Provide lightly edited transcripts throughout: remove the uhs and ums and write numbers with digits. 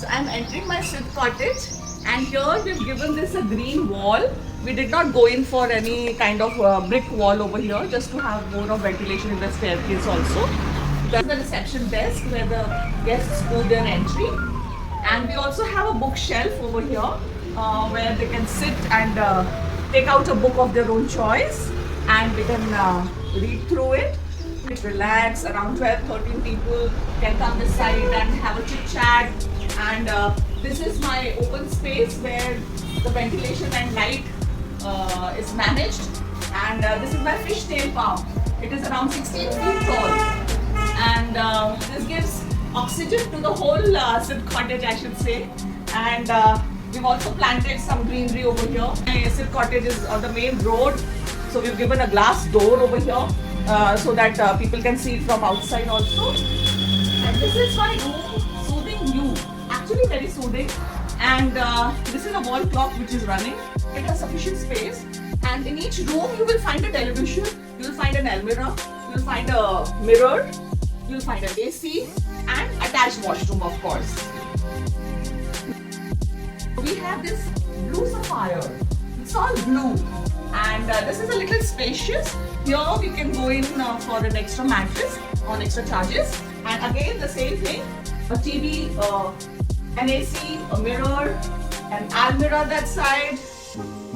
So I'm entering my Siddh cottage, and here we've given this a green wall. We did not go in for any kind of brick wall over here, just to have more of ventilation in the staircase also. That's the reception desk where the guests do their entry. And we also have a bookshelf over here where they can sit and take out a book of their own choice, and they can read through it. Relax, around 12-13 people can come this side and have a chit chat. And this is my open space where the ventilation and light is managed. And this is my fishtail palm. It is around 16 feet tall. And this gives oxygen to the whole Siddh cottage, I should say. And we've also planted some greenery over here. My Siddh cottage is on the main road, so we've given a glass door over here so that people can see it from outside also. And this is my room, soothing view, actually very soothing. And this is a wall clock which is running. It has sufficient space, and in each room you will find a television, you will find an almirah, you will find a mirror, you will find an AC and attached washroom, of course. We have this blue sapphire. It's all blue, and this is a little spacious. Here we can go in for an extra mattress on extra charges. And again the same thing: a TV, an AC, a mirror, an almirah that side.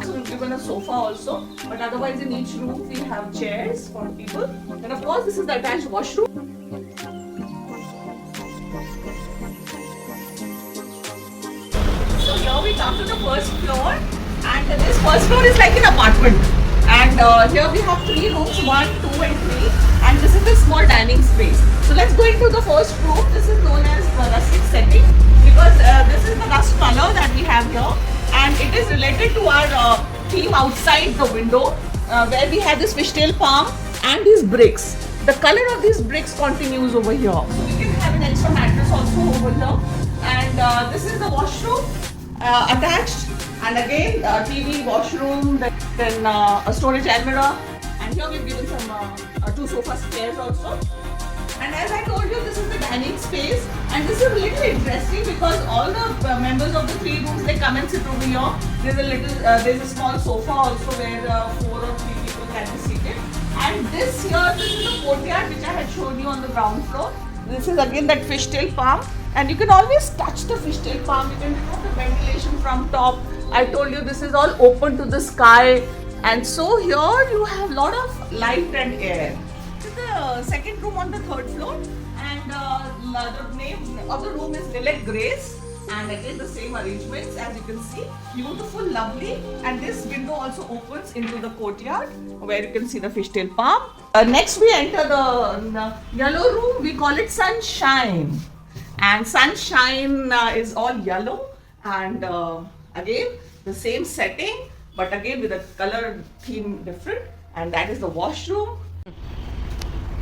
So we've given a sofa also, but otherwise in each room we have chairs for people. And of course this is the attached washroom. So here we come to the first floor, and this first floor is like an apartment. And here we have 3 rooms, 1, 2 and 3, and this is the small dining space. So let's go into the first room. This is known as the rustic setting because this is the rust color that we have here, and it is related to our theme outside the window where we have this fishtail palm and these bricks. The color of these bricks continues over here. So we can have an extra mattress also over here. And this is the washroom attached, and again TV, washroom, then a storage almirah, and here we've given some 2 sofa chairs also. And as I told you, this is the dining space, and this is a little interesting because all the members of the 3 rooms, they come and sit over here. There's a small sofa also where 4 or 3 people can be seated. And this is the courtyard which I had shown you on the ground floor. This is again that fishtail palm, and you can always touch the fishtail palm. You can have the ventilation from top. I told you this is all open to the sky, and so here you have a lot of light and air. This is the second room on the 3rd floor, and the name of the room is Lilac Grace. And again the same arrangements, as you can see, beautiful, lovely. And this window also opens into the courtyard where you can see the fishtail palm. Next we enter the yellow room. We call it Sunshine, and Sunshine is all yellow, and again the same setting, but again with the color theme different, and that is the washroom.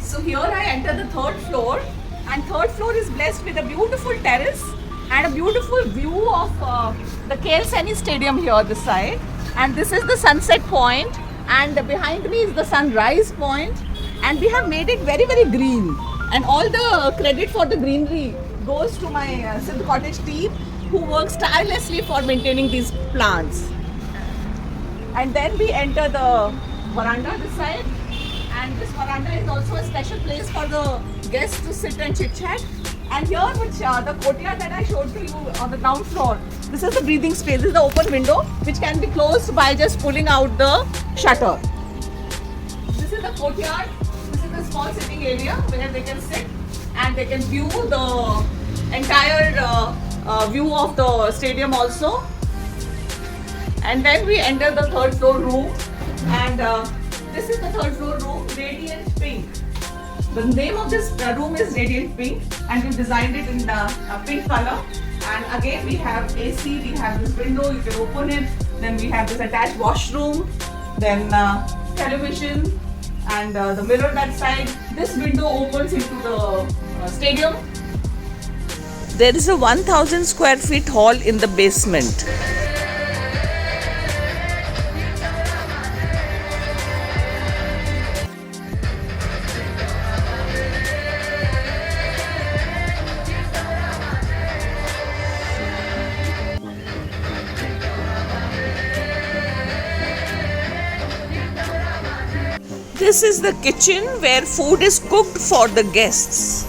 So here I enter the 3rd floor, and 3rd floor is blessed with a beautiful terrace and a beautiful view of the KL Saini Stadium here this side. And this is the sunset point, and behind me is the sunrise point, and we have made it very, very green. And all the credit for the greenery goes to my Siddh Cottage team, who works tirelessly for maintaining these plants. And then we enter the veranda this side, and this veranda is also a special place for the guests to sit and chit chat. And here, the courtyard that I showed to you on the ground floor, this is the breathing space. This is the open window which can be closed by just pulling out the shutter. This is the courtyard. This is the small sitting area where they can sit and they can view the entire view of the stadium also. And then we enter the 3rd floor room, and this is the 3rd floor room, Radiant Pink. The name of this room is Radiant Pink, and we designed it in the pink color. And again we have AC, we have this window, you can open it. Then we have this attached washroom, then television, and the mirror that side. This window opens into the stadium. There is a 1000 square feet hall in the basement. This is the kitchen where food is cooked for the guests.